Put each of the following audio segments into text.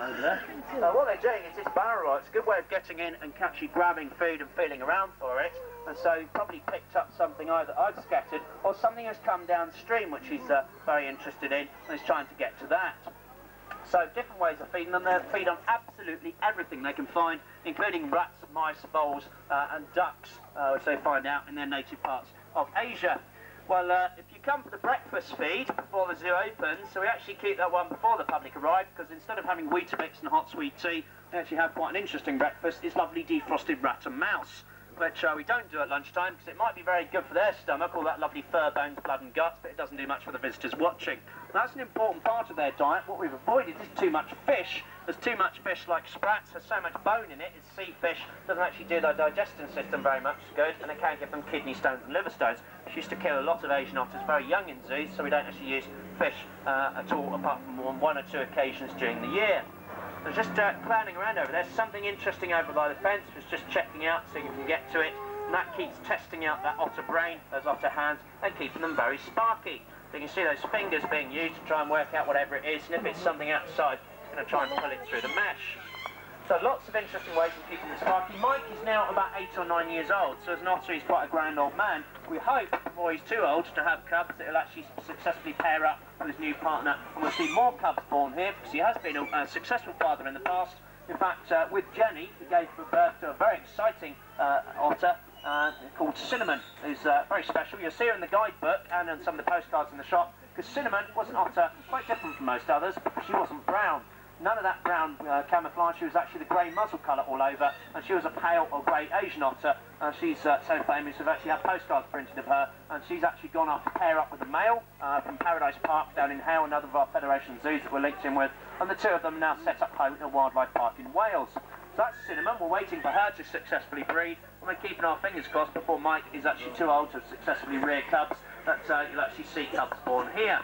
Over there. What they're doing is this barrel roll. It's a good way of getting in and actually grabbing food and feeling around for it. And so he probably picked up something either I've scattered or something has come downstream, which he's very interested in, and is trying to get to that. So different ways of feeding them. They feed on absolutely everything they can find, including rats, mice, voles, and ducks, which they find out in their native parts of Asia. Well, if you come for the breakfast feed before the zoo opens, so we actually keep that one before the public arrive, because instead of having Weetabix and hot sweet tea, we actually have quite an interesting breakfast. It's lovely defrosted rat and mouse, which we don't do at lunchtime, because it might be very good for their stomach, all that lovely fur, bones, blood and guts, but it doesn't do much for the visitors watching. That's an important part of their diet. What we've avoided is too much fish. There's too much fish like sprats, there's so much bone in it, it's sea fish, doesn't actually do their digestion system very much good, and it can give them kidney stones and liver stones. She used to kill a lot of Asian otters very young in zoos, so we don't actually use fish at all, apart from on one or two occasions during the year. There's just clowning around over there. There's something interesting over by the fence, it's just checking out so you can get to it, and that keeps testing out that otter brain, those otter hands, and keeping them very sparky. So you can see those fingers being used to try and work out whatever it is, and if it's something outside, I'm going to try and pull it through the mesh. So lots of interesting ways of keeping them sparky. Mike is now about 8 or 9 years old, so as an otter he's quite a grand old man. We hope, before he's too old to have cubs, that he'll actually successfully pair up with his new partner, and we'll see more cubs born here, because he has been a successful father in the past. In fact, with Jenny, he gave birth to a very exciting otter called Cinnamon, who's very special. You'll see her in the guidebook and in some of the postcards in the shop, because Cinnamon was an otter quite different from most others, because she wasn't brown. None of that brown camouflage. She was actually the grey muzzle colour all over, and she was a pale or grey Asian otter, and she's so famous we've actually had postcards printed of her, and she's actually gone off to pair up with a male from Paradise Park down in Howe, another of our Federation zoos that we're linked in with, and the two of them now set up home in a wildlife park in Wales. So that's Cinnamon. We're waiting for her to successfully breed, and we're keeping our fingers crossed before Mike is actually too old to successfully rear cubs, that you'll actually see cubs born here.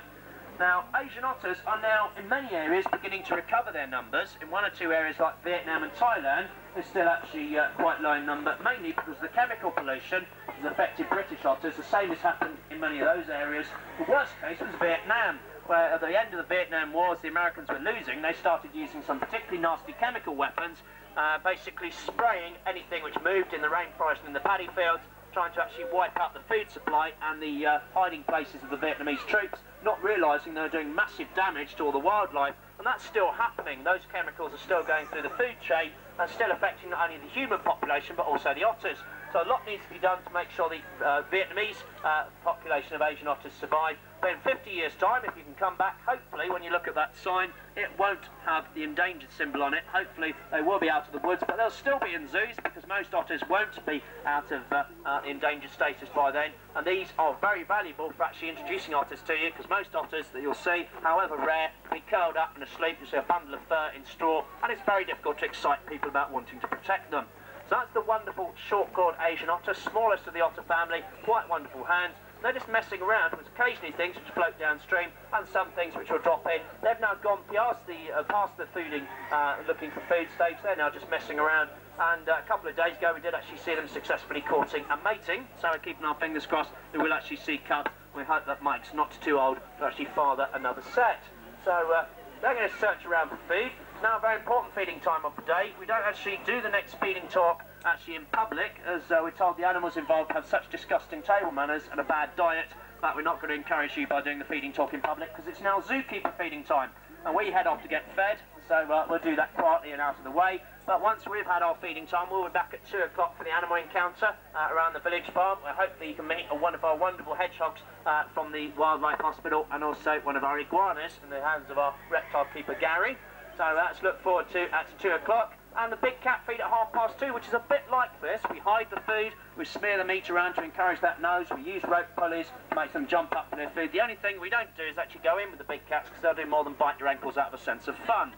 Now, Asian otters are now, in many areas, beginning to recover their numbers. In one or two areas like Vietnam and Thailand, they're still actually quite low in number, mainly because the chemical pollution has affected British otters. The same has happened in many of those areas. The worst case was Vietnam, where at the end of the Vietnam Wars, the Americans were losing. They started using some particularly nasty chemical weapons, basically spraying anything which moved in the rainforest and in the paddy fields, trying to actually wipe out the food supply and the hiding places of the Vietnamese troops, not realising they were doing massive damage to all the wildlife, and that's still happening. Those chemicals are still going through the food chain and still affecting not only the human population but also the otters. So a lot needs to be done to make sure the Vietnamese population of Asian otters survive. But in 50 years' time, if you can come back, hopefully when you look at that sign, it won't have the endangered symbol on it. Hopefully they will be out of the woods, but they'll still be in zoos, because most otters won't be out of endangered status by then. And these are very valuable for actually introducing otters to you, because most otters that you'll see, however rare, be curled up and asleep. You see a bundle of fur in straw, and it's very difficult to excite people about wanting to protect them. So that's the wonderful short-clawed Asian otter, smallest of the otter family, quite wonderful hands. They're just messing around with occasionally things which float downstream and some things which will drop in. They've now gone past the fooding, looking for food stage. They're now just messing around. And a couple of days ago we did actually see them successfully courting and mating. So we're keeping our fingers crossed that we'll actually see cubs. We hope that Mike's not too old to actually father another set. So they're going to search around for food. It's now a very important feeding time of the day. We don't actually do the next feeding talk actually in public, as we're told the animals involved have such disgusting table manners and a bad diet that we're not going to encourage you by doing the feeding talk in public, because it's now zookeeper feeding time, and we head off to get fed, so we'll do that quietly and out of the way. But once we've had our feeding time, we'll be back at 2 o'clock for the animal encounter around the village farm, where hopefully you can meet one of our wonderful hedgehogs from the Wildlife Hospital, and also one of our iguanas in the hands of our reptile keeper Gary. So that's look forward to at 2 o'clock. And the big cat feed at 2:30, which is a bit like this. We hide the food, we smear the meat around to encourage that nose, we use rope pulleys to make them jump up for their food. The only thing we don't do is actually go in with the big cats, because they'll do more than bite your ankles out of a sense of fun.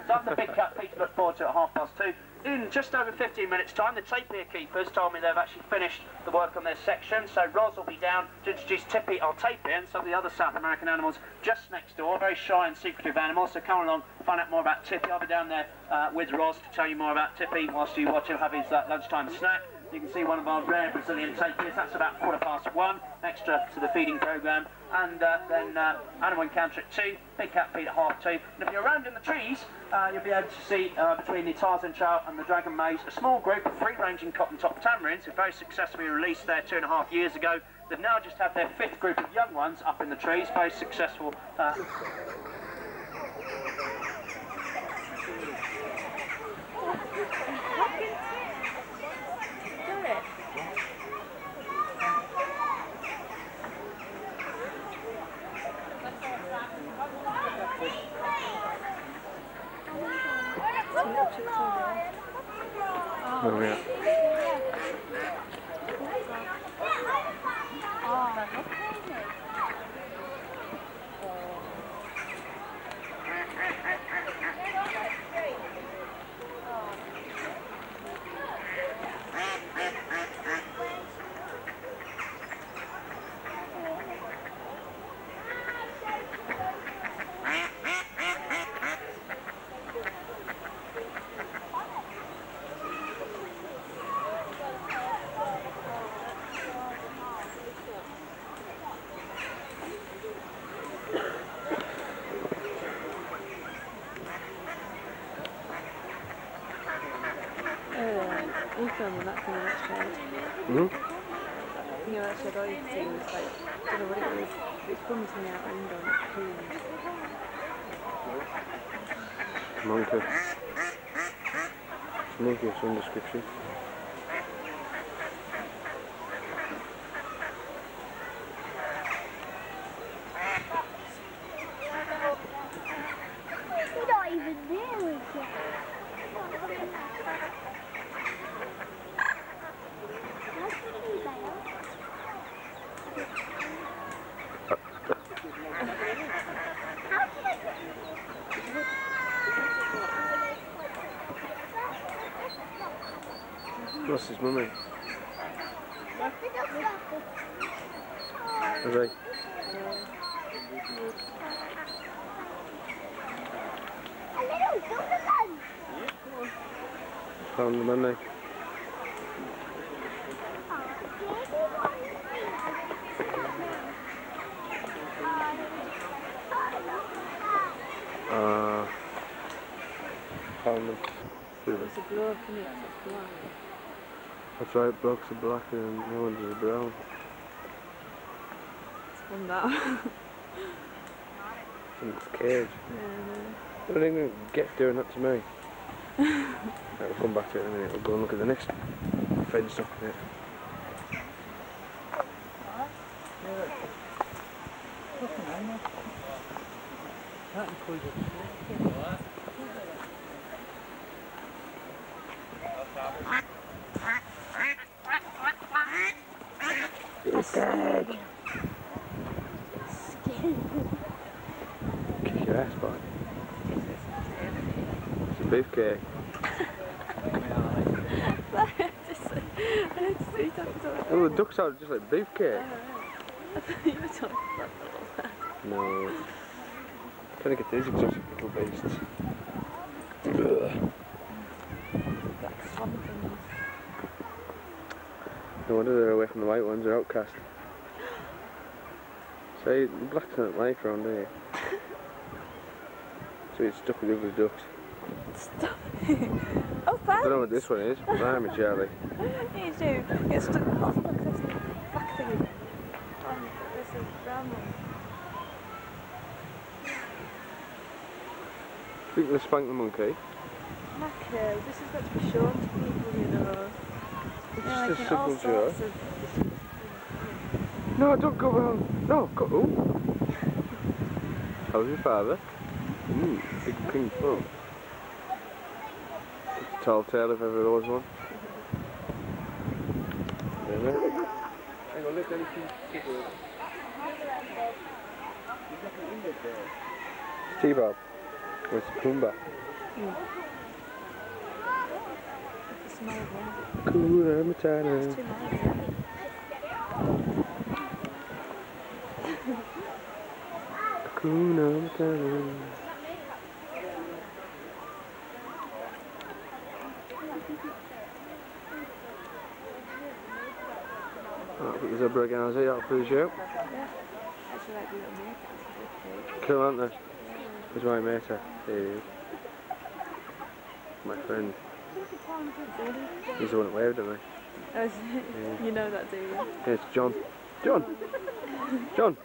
So that's the big cat feed to look forward to at 2:30. In just over 15 minutes' time, the tapir keepers told me they've actually finished the work on their section, so Roz will be down to introduce Tippy, our tapir, and some of the other South American animals just next door, very shy and secretive animals, so come along, find out more about Tippy. I'll be down there with Roz to tell you more about Tippy whilst you watch him have his lunchtime snack. You can see one of our rare Brazilian tapirs. That's about 1:15, extra to the feeding programme. And then animal encounter at 2, big cat feed at 2:30. And if you're around in the trees, you'll be able to see between the Tarzan Chow and the Dragon Maze a small group of free-ranging cotton-top tamarins who very successfully released there 2.5 years ago. They've now just had their 5th group of young ones up in the trees, very successful. Oh, yeah. You filming that thing that shed? Mm-hmm. You know that shed all you can see was like, I don't know what it was, it's from the out window and it's clean. Monkey. Monkey of some description. You're not even there, is it? What's his mummy? Is he? Found the money. Found them. There's a bloke in it that's black. That's right, blocks are black and no one's are brown. It's from that. In its cage. Yeah. I don't even get doing that to me. We'll come back to it in a minute. We'll go and look at the next fence up there. It's dead. Kick your ass, boy. It's a beefcake. Oh, the ducks are just like beefcake. I thought you were talking about that. No. Trying to get these exotic little beasts. That's something. No wonder they're away from the white ones, they're outcast. So the blacks don't like around here. So it's stuck with the other ducks. Stop. Oh, I thanks. don't know what this one is, but I'm a Charlie. You do. Get stuck. Oh, look, there's the black thing. There's a brown one. Think they'll spank the monkey? Mackerel, this is meant to be shown to people, you know. It's Yeah, just like a in all simple joke. sorts of... No, don't go around. No, go. Oh. How's your father? Big pink foot. Tall tale if ever there was one. Hang on, look, anything. T-Bob. Where's Pumbaa? It's a small one. Hakuna Matata. It's too mild, Hakuna Matata. I'll put the zebra again, I'll see that for the show. Yeah. Actually, like the little meerkats. Cool, aren't they? There's my mate. There he is. My friend. He's the one that waved at me. Oh, is it? Yeah. You know that, do you? Yeah, it's John. John! John!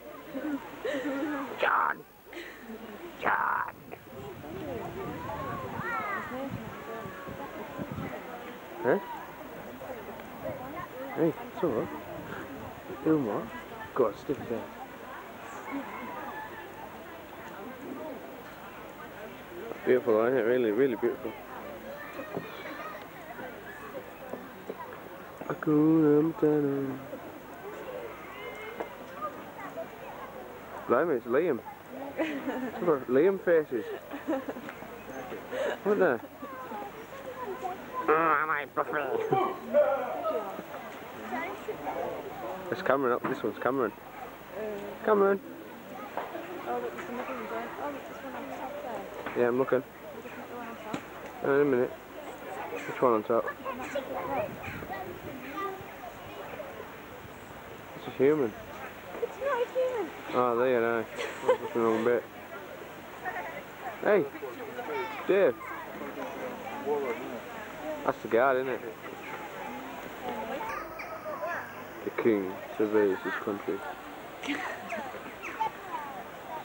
John! John! Huh? Hey, it's alright. Doing what? God, stick it out. Beautiful, isn't it? Really, really beautiful. Blimey, it's Liam. Look at Liam faces. What the? It's Cameron up, this one's Cameron. Cameron! Oh, look, there's another one going. Oh, look, this one on top there. Yeah, I'm looking. Is it not the one on top? In a minute. Which one on top? And that's a bit red. It's a human. It's not a human. Oh, there you know. That's the wrong bit. Hey! Dave! That's the guard, isn't it? The king surveys his country.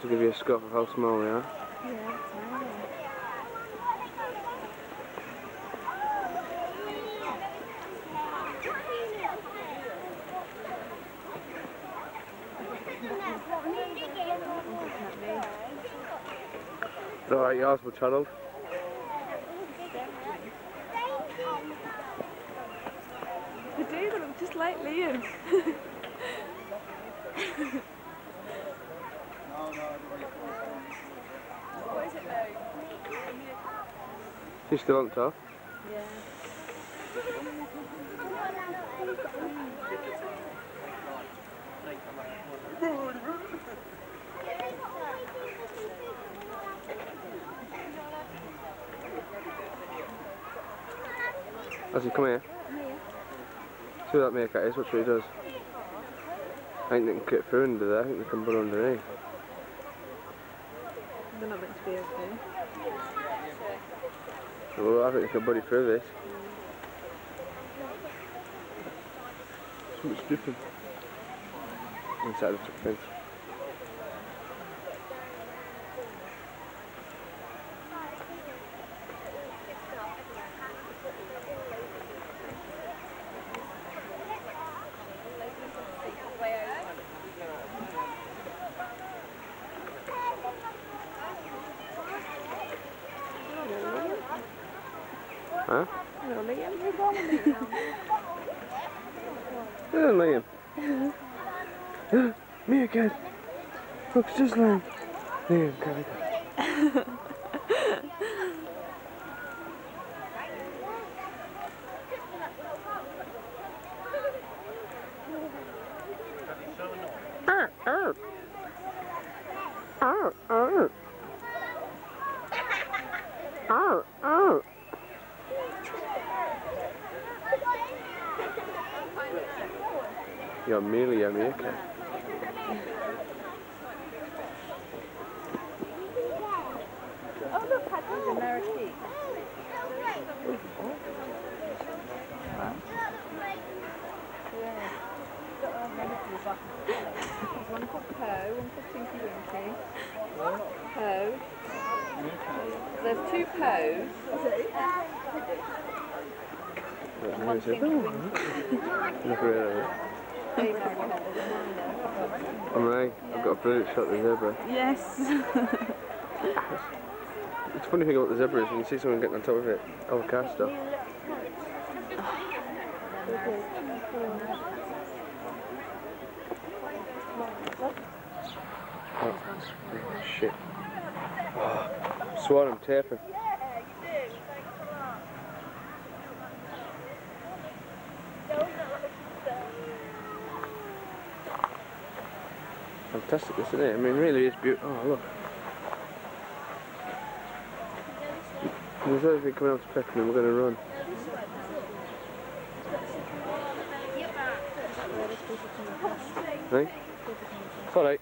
To give you a scope of how small we are. Yeah, tiny. Alright, yours were Harold. They do, they look just like Liam. What is it though? He's still on top. Yeah. As he come here. See what that meerkat is, watch what he does. I think they can get through under there, I think they can put underneath. They're not meant to be okay. Well, I think they can buddy through this. So much different. Inside the truck fence. Huh? Hello, Liam. Hello, Liam. Meerkat. Looks just like Liam, Calico. You're merely a meerkat. Oh, look, there's a parakeet. There's one called Poe, one called Tinky Winky. Poe. There's two Poes. One's Tinky Winky. Look at it. I'm right, I've got a brilliant shot of the zebra. Yes. It's a funny thing about the zebra is when you see someone getting on top of it, overcast stuff. Oh, shit. Swan, I'm taping. Fantastic, isn't it? I mean, really is beautiful. Oh, look. There's everything coming out to peck and we're going to run. Hey? It's alright.